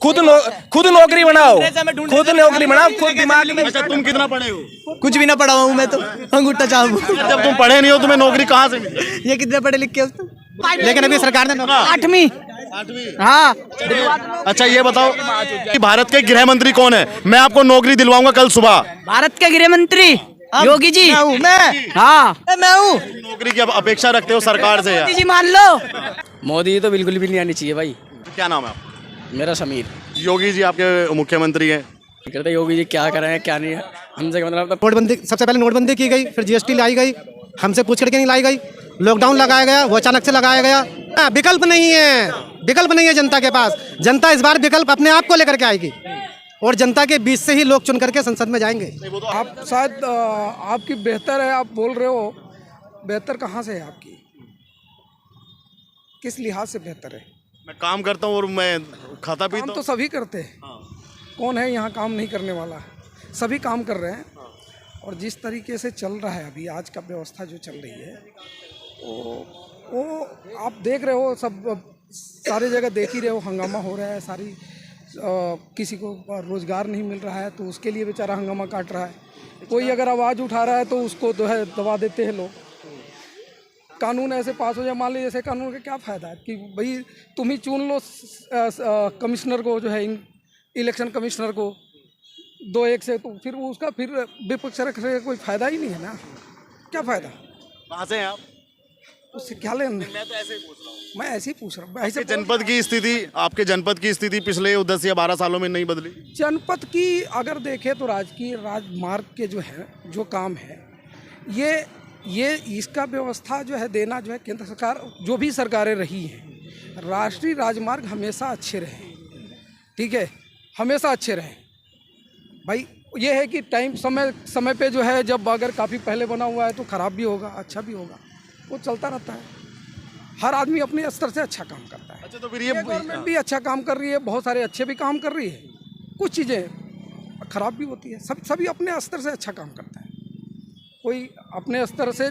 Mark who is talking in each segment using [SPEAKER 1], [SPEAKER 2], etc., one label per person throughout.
[SPEAKER 1] खुद नौकरी बनाओ, खुद नौकरी बनाओ, खुद दिमाग में।
[SPEAKER 2] अच्छा, तुम कितना पढ़े हो?
[SPEAKER 3] कुछ भी ना पढ़ा हूँ मैं तो, अंगूठा छाप हूँ।
[SPEAKER 2] जब तुम पढ़े नहीं हो तुम्हें नौकरी कहाँ से मिली?
[SPEAKER 3] ये कितने पढ़े लिखे हो? लेकिन अभी सरकार ने 8वीं। हाँ।
[SPEAKER 2] अच्छा ये बताओ कि भारत के गृह मंत्री कौन है? मैं आपको नौकरी दिलवाऊंगा कल सुबह।
[SPEAKER 4] भारत के गृह मंत्री योगी जी।
[SPEAKER 3] मैं
[SPEAKER 4] हाँ
[SPEAKER 3] मैं हूँ।
[SPEAKER 2] नौकरी की अब अपेक्षा रखते हो सरकार से यार?
[SPEAKER 4] मोदी जी मान लो।
[SPEAKER 5] मोदी तो बिल्कुल भी नहीं आनी चाहिए भाई।
[SPEAKER 2] क्या नाम है आपका?
[SPEAKER 5] मेरा समीर।
[SPEAKER 2] योगी जी आपके मुख्यमंत्री हैं।
[SPEAKER 5] कहते योगी जी क्या कर रहे हैं क्या नहीं है, हमसे मतलब
[SPEAKER 3] नोटबंदी, सबसे पहले नोटबंदी की गई, फिर जीएसटी लाई गई, हमसे पूछ करके नहीं लाई गई। लॉकडाउन लगाया गया, वो अचानक से लगाया गया। विकल्प नहीं है, विकल्प नहीं है जनता के पास। जनता इस बार विकल्प अपने आप को लेकर के आएगी और जनता के बीच से ही लोग चुन करके संसद में जाएंगे।
[SPEAKER 6] आप शायद आपकी बेहतर है, आप बोल रहे हो बेहतर कहाँ से है आपकी, किस लिहाज से बेहतर है?
[SPEAKER 2] मैं काम करता हूँ और मैं खाता पीता
[SPEAKER 6] काम
[SPEAKER 2] हूँ।
[SPEAKER 6] तो सभी करते हैं, कौन है यहाँ काम नहीं करने वाला? सभी काम कर रहे हैं। और जिस तरीके से चल रहा है अभी आज का व्यवस्था जो चल रही है वो आप देख रहे हो, सब सारी जगह देख ही रहे हो, हंगामा हो रहा है। सारी किसी को रोज़गार नहीं मिल रहा है तो उसके लिए बेचारा हंगामा काट रहा है। कोई अगर आवाज़ उठा रहा है तो उसको जो है दबा देते हैं लोग। कानून ऐसे पास हो जाए, मान लीजिए ऐसे कानून का क्या फ़ायदा है कि भाई तुम ही चुन लो कमिश्नर को, जो है इलेक्शन कमिश्नर को 2-1 से, तो फिर उसका फिर विपक्ष रखने का कोई फ़ायदा ही नहीं है ना। क्या फ़ायदा?
[SPEAKER 2] कहाँ से हैं आप?
[SPEAKER 6] उससे क्या लेना?
[SPEAKER 2] मैं तो ऐसे ही पूछ रहा हूँ।
[SPEAKER 6] मैं ऐसे ही पूछ रहा हूँ। ऐसे
[SPEAKER 2] जनपद की स्थिति, आपके जनपद की स्थिति पिछले 10 या 12 सालों में नहीं बदली?
[SPEAKER 6] जनपद की अगर देखें तो राजमार्ग के जो है जो काम है ये इसका व्यवस्था जो है देना जो है केंद्र सरकार, जो भी सरकारें रही हैं, राष्ट्रीय राजमार्ग हमेशा अच्छे रहे, ठीक है, हमेशा अच्छे रहे भाई। ये है कि टाइम समय पे जो है, जब अगर काफ़ी पहले बना हुआ है तो ख़राब भी होगा, अच्छा भी होगा, वो चलता रहता है। हर आदमी अपने स्तर से अच्छा काम करता है।
[SPEAKER 2] अच्छा, तो फिर ये
[SPEAKER 6] गवर्नमेंट भी अच्छा काम कर रही है, बहुत सारे अच्छे भी काम कर रही है, कुछ चीज़ें ख़राब भी होती है। सभी अपने स्तर से अच्छा काम करता है। कोई अपने स्तर से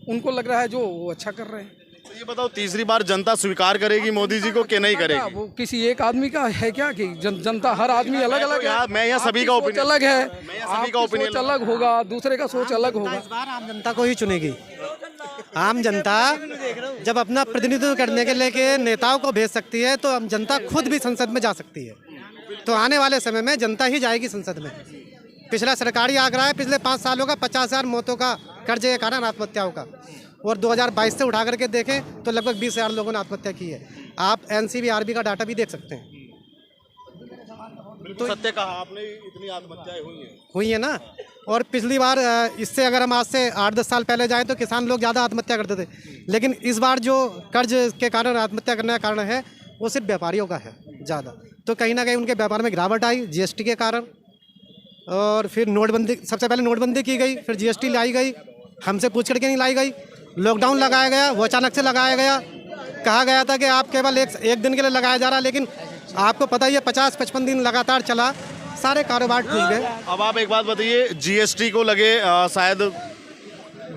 [SPEAKER 6] उनको लग रहा है जो वो अच्छा कर रहे हैं।
[SPEAKER 2] तो ये बताओ, तीसरी बार जनता स्वीकार करेगी मोदी जी को कि नहीं करेगी?
[SPEAKER 6] वो किसी एक आदमी का है क्या कि जनता, हर आदमी अलग अलग है।
[SPEAKER 2] मैं यहाँ सभी का ओपिनियन
[SPEAKER 6] अलग है,
[SPEAKER 2] सभी का ओपिनियन
[SPEAKER 6] सोच अलग होगा, दूसरे का सोच अलग होगा।
[SPEAKER 3] इस बार आम जनता को ही चुनेगी। आम जनता जब अपना प्रतिनिधित्व करने के लिए नेताओं को भेज सकती है तो आम जनता खुद भी संसद में जा सकती है। तो आने वाले समय में जनता ही जाएगी संसद में। पिछला सरकारी आंकड़ा है, पिछले 5 सालों का 50,000 मौतों का कर्ज के कारण आत्महत्याओं का, और 2022 से उठा करके देखें तो लगभग 20,000 लोगों ने आत्महत्या की है। आप NCBRB का डाटा भी देख सकते हैं।
[SPEAKER 2] तो सत्य कहा आपने, इतनी आत्महत्याएं हुई हैं
[SPEAKER 3] ना। और पिछली बार इससे अगर हम आज से 8-10 साल पहले जाएं तो किसान लोग ज़्यादा आत्महत्या करते थे, लेकिन इस बार जो कर्ज के कारण आत्महत्या करने का कारण है वो सिर्फ व्यापारियों का है ज़्यादा। तो कहीं ना कहीं उनके व्यापार में गिरावट आई GST के कारण, और फिर नोटबंदी, सबसे पहले नोटबंदी की गई, फिर GST लाई गई, हमसे पूछ करके नहीं लाई गई। लॉकडाउन लगाया गया, वो अचानक से लगाया गया। कहा गया था कि आप केवल एक दिन के लिए लगाया जा रहा, लेकिन आपको पता ही है 50-55 दिन लगातार चला, सारे कारोबार खुल गए।
[SPEAKER 2] अब आप एक बात बताइए, GST को लगे शायद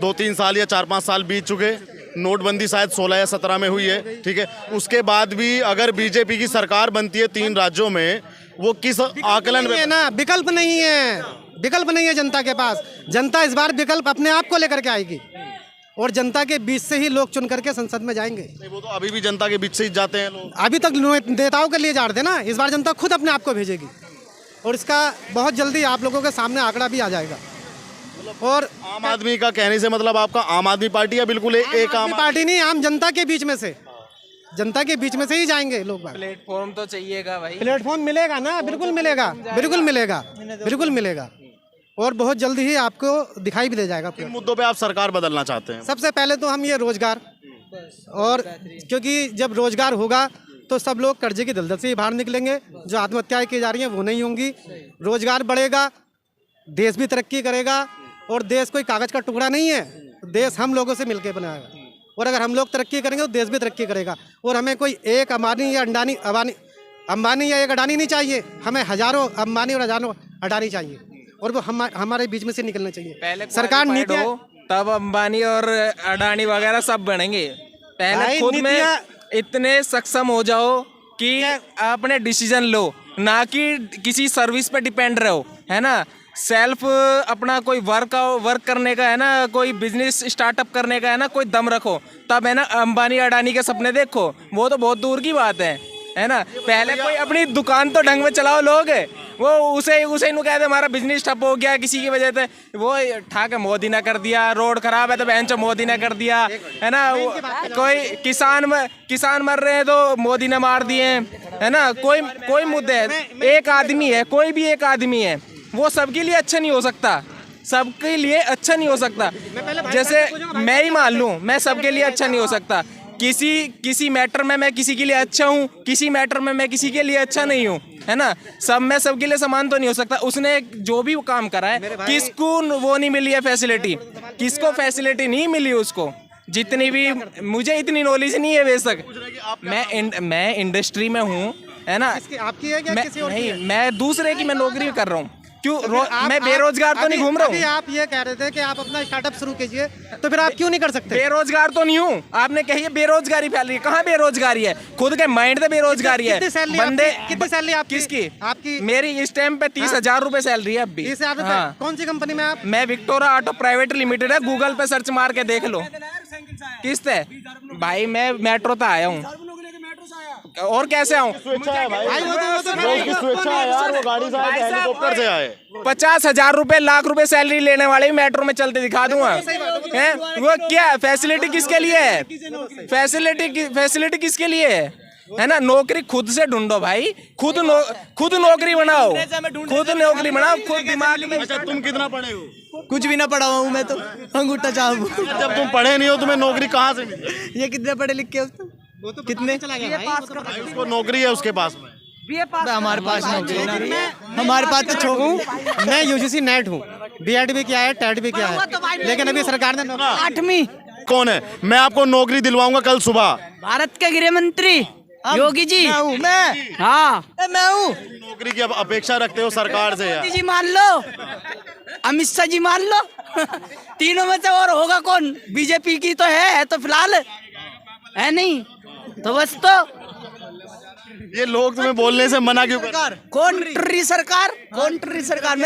[SPEAKER 2] 2-3 साल या 4-5 साल बीत चुके, नोटबंदी शायद 16 या 17 में हुई है, ठीक है। उसके बाद भी अगर बीजेपी की सरकार बनती है 3 राज्यों में, वो किस आकलन में
[SPEAKER 3] है ना? विकल्प नहीं है, विकल्प नहीं है जनता के पास। जनता इस बार विकल्प अपने आप को लेकर के आएगी और जनता के बीच से ही लोग चुन करके संसद में जाएंगे।
[SPEAKER 2] नहीं, वो तो अभी भी जनता के बीच से ही जाते हैं लोग।
[SPEAKER 3] अभी तक नेताओं के लिए जा रहे थे ना, इस बार जनता खुद अपने आप को भेजेगी और इसका बहुत जल्दी आप लोगों के सामने आंकड़ा भी आ जाएगा। और
[SPEAKER 2] आम आदमी का कहने से मतलब आपका आम आदमी पार्टी या बिल्कुल एक आम
[SPEAKER 3] पार्टी नहीं, आम जनता के बीच में से, जनता के बीच में से ही जाएंगे लोग।
[SPEAKER 5] प्लेटफॉर्म तो चाहिएगा भाई।
[SPEAKER 3] प्लेटफॉर्म मिलेगा ना, बिल्कुल मिलेगा, बिल्कुल मिलेगा, बिल्कुल मिलेगा, और बहुत जल्दी ही आपको दिखाई भी दे जाएगा।
[SPEAKER 2] किन मुद्दों पे आप सरकार बदलना चाहते हैं?
[SPEAKER 3] सबसे पहले तो हम ये रोजगार, और क्योंकि जब रोजगार होगा तो सब लोग कर्जे की दलदल से ही बाहर निकलेंगे, जो आत्महत्याएं की जा रही हैं वो नहीं होंगी। रोजगार बढ़ेगा, देश भी तरक्की करेगा, और देश कोई कागज का टुकड़ा नहीं है, देश हम लोगों से मिलकर बनाएगा, और अगर हम लोग तरक्की करेंगे तो देश भी तरक्की करेगा। और हमें कोई एक अंबानी या अंबानी या एक अडानी नहीं चाहिए, हमें हजारों अंबानी और हजारों अडानी चाहिए, और वो हमारे बीच में से निकलना चाहिए।
[SPEAKER 5] पहले
[SPEAKER 3] सरकार नीति,
[SPEAKER 5] तब अंबानी और अडानी वगैरह सब बनेंगे। पहले खुद में इतने सक्षम हो जाओ कि अपने डिसीजन लो, ना कि किसी सर्विस पे डिपेंड रहो, है ना। सेल्फ अपना कोई वर्क करने का है ना, कोई बिजनेस स्टार्टअप करने का है ना, कोई दम रखो, तब है ना अंबानी अडानी के सपने देखो, वो तो बहुत दूर की बात है ना। पहले कोई अपनी दुकान तो ढंग में चलाओ लोग, वो उसे नु कहते हमारा बिजनेस ठप हो गया किसी की वजह से, वो ठाक है मोदी ने कर दिया, रोड खराब है तो बहन चो मोदी ने कर दिया, है ना। कोई किसान मर रहे हैं तो मोदी ने मार दिए, है ना। कोई मुद्दे है, एक आदमी है, कोई भी एक आदमी है, वो सबके लिए अच्छा नहीं हो सकता, सबके लिए अच्छा नहीं हो सकता। जैसे मैं ही मान लूँ, मैं सबके लिए अच्छा नहीं हो सकता, किसी मैटर में मैं किसी के लिए अच्छा हूँ, किसी मैटर में मैं किसी के लिए अच्छा नहीं हूँ, है ना। मैं सबके लिए समान तो नहीं हो सकता। उसने जो भी काम करा है, किसको वो नहीं मिली है फैसिलिटी, किसको फैसिलिटी नहीं मिली उसको, जितनी भी, मुझे इतनी नॉलेज नहीं है बेशक, मैं इंडस्ट्री में हूँ, है ना।
[SPEAKER 3] आपकी है क्या किसी और की है?
[SPEAKER 5] नहीं, मैं दूसरे की मैं नौकरी कर रहा हूँ, क्यों मैं बेरोजगार तो नहीं घूम रहा हूँ।
[SPEAKER 3] आप ये कह रहे थे कि आप अपना स्टार्टअप शुरू कीजिए, तो फिर आप क्यों नहीं कर सकते?
[SPEAKER 5] बेरोजगार तो नहीं हूँ, आपने कही है बेरोजगारी फैल रही है, कहाँ बेरोजगारी है, खुद के माइंड से बेरोजगारी है। बंदे
[SPEAKER 3] कितनी सैलरी आपकी?
[SPEAKER 5] किसकी?
[SPEAKER 3] आपकी?
[SPEAKER 5] मेरी इस टाइम पे 30,000 रुपए सैलरी है अभी।
[SPEAKER 3] 30,000 रुपए?
[SPEAKER 5] हाँ।
[SPEAKER 3] कौन सी कंपनी में आप?
[SPEAKER 5] मैं विक्टोरा ऑटो प्राइवेट लिमिटेड है, गूगल पे सर्च मार के देख लो। किस्त है भाई, मैं मेट्रो तो आया हूँ, और कैसे आऊँ?
[SPEAKER 2] स्वेच्छा है भाई, लोग की स्वेच्छा है यार, वो गाड़ी से आए, हेलीकॉप्टर से आए।
[SPEAKER 5] 50,000 रुपए, लाख रुपए सैलरी लेने वाले मेट्रो में चलते दिखा दूंगा, हैं? वो क्या फैसिलिटी किसके लिए है? फैसिलिटी किसके लिए है ना। नौकरी खुद से ढूंढो भाई, खुद नौकरी बनाओ, खुद दिमाग में।
[SPEAKER 2] अच्छा, तुम कितना पढ़े हो?
[SPEAKER 4] कुछ भी ना पढ़ा हुआ हूँ मैं तो, अंगूठा चाहूँ।
[SPEAKER 2] जब तुम पढ़े नहीं हो, तुम्हें नौकरी कहाँ से मिली?
[SPEAKER 4] ये कितने पढ़े लिख के
[SPEAKER 3] वो तो
[SPEAKER 4] कितने
[SPEAKER 3] चला गया भाई,
[SPEAKER 2] उसको नौकरी है उसके पास में।
[SPEAKER 4] हमारे पास नौकरी, हमारे पास तो छोड़ू।
[SPEAKER 3] मैं यूजीसी नेट हूँ, बीएड भी किया है, टेट भी किया है, लेकिन अभी सरकार ने
[SPEAKER 4] 8वीं।
[SPEAKER 2] कौन है? मैं आपको नौकरी दिलवाऊंगा कल सुबह।
[SPEAKER 4] भारत के गृह मंत्री योगी जी। मैं हाँ मैं हूँ।
[SPEAKER 2] नौकरी की अब अपेक्षा रखते हो सरकार से यार?
[SPEAKER 4] मोदी जी मान लो, अमित शाह जी मान लो, तीनों में से और होगा कौन? बीजेपी की तो है तो फिलहाल, है नहीं तो बस। तो
[SPEAKER 2] ये लोग तुम्हें बोलने से मना क्यों कर?
[SPEAKER 4] कौन ट्री सरकार, कौन ट्री सरकार में